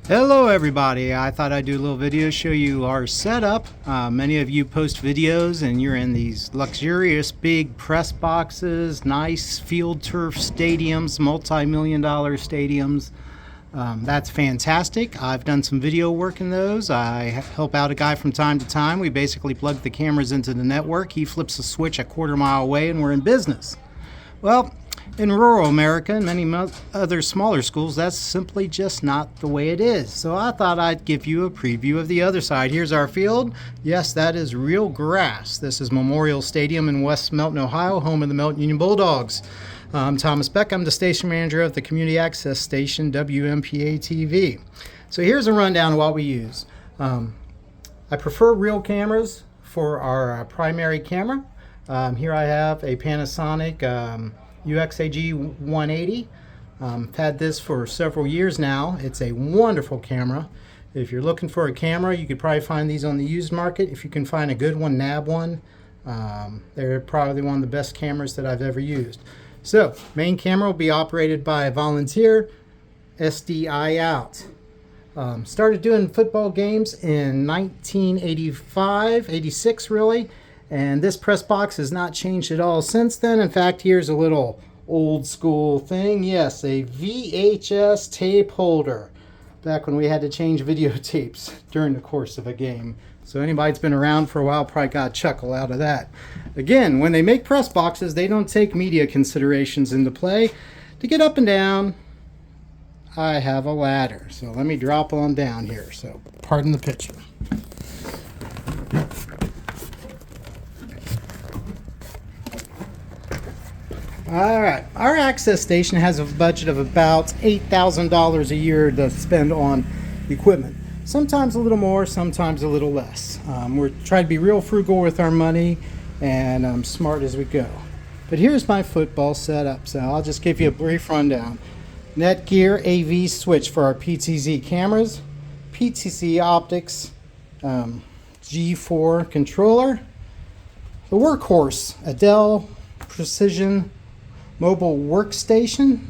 Hello everybody, I thought I'd do a little video show you our setup. Many of you post videos and you're in these luxurious big press boxes, nice field turf stadiums, multi-million dollar stadiums. That's fantastic. I've done some video work in those. I help out a guy from time to time. We basically plug the cameras into the network. He flips a switch a quarter-mile away and we're in business. Well, in rural America and many other smaller schools, that's simply just not the way it is. So I thought I'd give you a preview of the other side. Here's our field. Yes, that is real grass. This is Memorial Stadium in West Melton, Ohio, home of the Melton Union Bulldogs. I'm Thomas Beck. I'm the station manager of the community access station WMPA-TV. So here's a rundown of what we use. I prefer real cameras for our primary camera. Here I have a Panasonic UXAG 180. I've had this for several years now. It's a wonderful camera. If you're looking for a camera, you could probably find these on the used market. If you can find a good one, nab one. They're probably one of the best cameras that I've ever used. So, main camera will be operated by a volunteer, SDI out. Started doing football games in 1985, 86 really. And this press box has not changed at all since then. In fact, here's a little old school thing. Yes, a VHS tape holder. Back when we had to change videotapes during the course of a game. So anybody that's been around for a while probably got a chuckle out of that. Again, when they make press boxes, they don't take media considerations into play. To get up and down, I have a ladder. So let me drop on down here. So pardon the picture. Alright, our access station has a budget of about $8,000 a year to spend on equipment. Sometimes a little more, sometimes a little less. We're trying to be real frugal with our money and smart as we go. But here's my football setup, so I'll just give you a brief rundown. Netgear AV switch for our PTZ cameras, PTZ optics, G4 controller, the workhorse, a Dell Precision mobile workstation.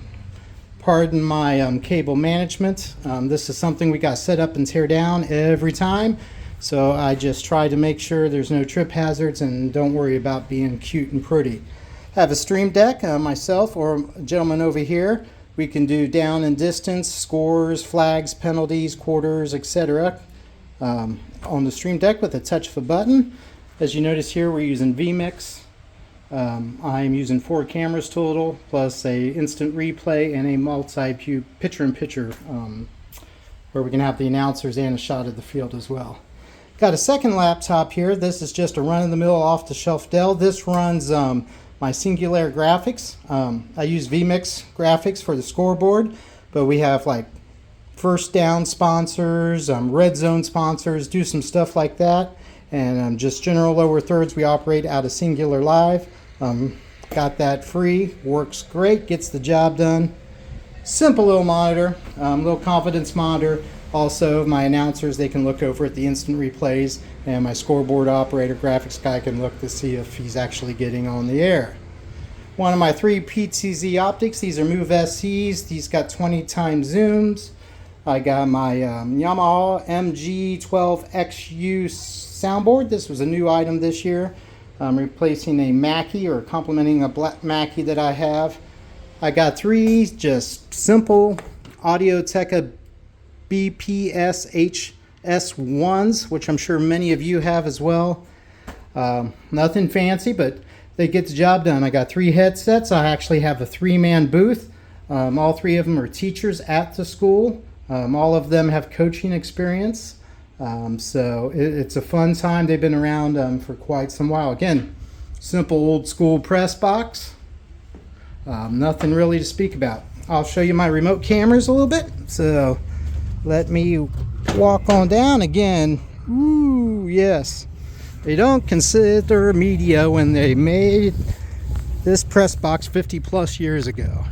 Pardon my cable management. This is something we got set up and tear down every time. So I just try to make sure there's no trip hazards and don't worry about being cute and pretty. Have a stream deck, myself or a gentleman over here. We can do down and distance, scores, flags, penalties, quarters, etc. On the stream deck with a touch of a button. As you notice here, we're using vMix. I'm using 4 cameras total, plus a instant replay and a multi-view picture-in-picture where we can have the announcers and a shot of the field as well. Got a second laptop here. This is just a run-of-the-mill off-the-shelf Dell. This runs my Singular graphics. I use vMix graphics for the scoreboard, but we have like first down sponsors, red zone sponsors, do some stuff like that. And just general lower thirds, we operate out of Singular Live. Got that free, works great, gets the job done. Simple little monitor, little confidence monitor. Also, my announcers, they can look over at the instant replays, and my scoreboard operator graphics guy can look to see if he's actually getting on the air. One of my 3 PTZ optics, these are Move SCs, these got 20 times zooms. I got my Yamaha MG12XU soundboard. This was a new item this year. I'm replacing a Mackie or complementing a black Mackie that I have. I got 3 just simple Audio-Technica BPS HS1s, which I'm sure many of you have as well. Nothing fancy, but they get the job done. I got 3 headsets. I actually have a 3-man booth. All 3 of them are teachers at the school. All of them have coaching experience. So it's a fun time. They've been around for quite some while. Again, simple old school press box. Nothing really to speak about. I'll show you my remote cameras a little bit. So let me walk on down again. Ooh, yes. They don't consider media when they made this press box 50 plus years ago.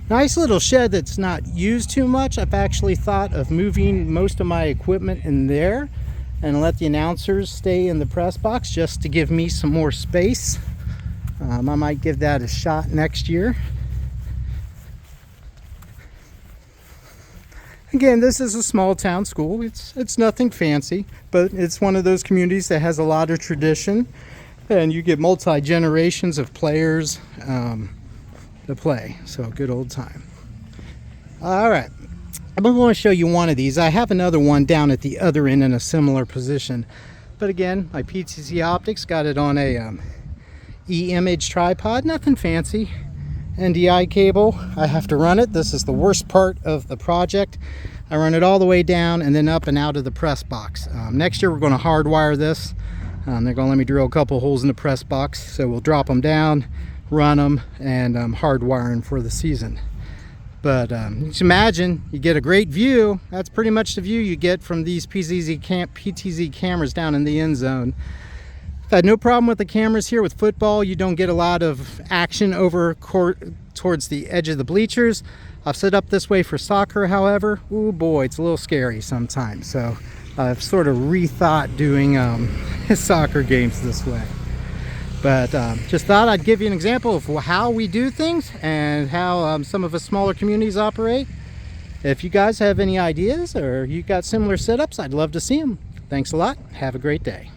Nice little shed that's not used too much. I've actually thought of moving most of my equipment in there and let the announcers stay in the press box just to give me some more space. I might give that a shot next year. Again, this is a small town school. It's nothing fancy, but it's one of those communities that has a lot of tradition, and you get multi-generations of players to play. So good old time. All right, I'm going to show you one of these. I have another one down at the other end in a similar position, but again, my PTZ Optics got it on a e-image tripod, nothing fancy. NDI cable, I have to run it. This is the worst part of the project. I run it all the way down and then up and out of the press box. Next year we're going to hardwire this. They're going to let me drill a couple holes in the press box, so we'll drop them down, run them, and hardwire them for the season. But just imagine you get a great view. That's pretty much the view you get from these PTZ cameras down in the end zone. I've had no problem with the cameras here. With football, you don't get a lot of action over towards the edge of the bleachers. I've set up this way for soccer, however. Oh boy, it's a little scary sometimes. So I've sort of rethought doing soccer games this way. But just thought I'd give you an example of how we do things and how some of the smaller communities operate. If you guys have any ideas or you got similar setups, I'd love to see them. Thanks a lot. Have a great day.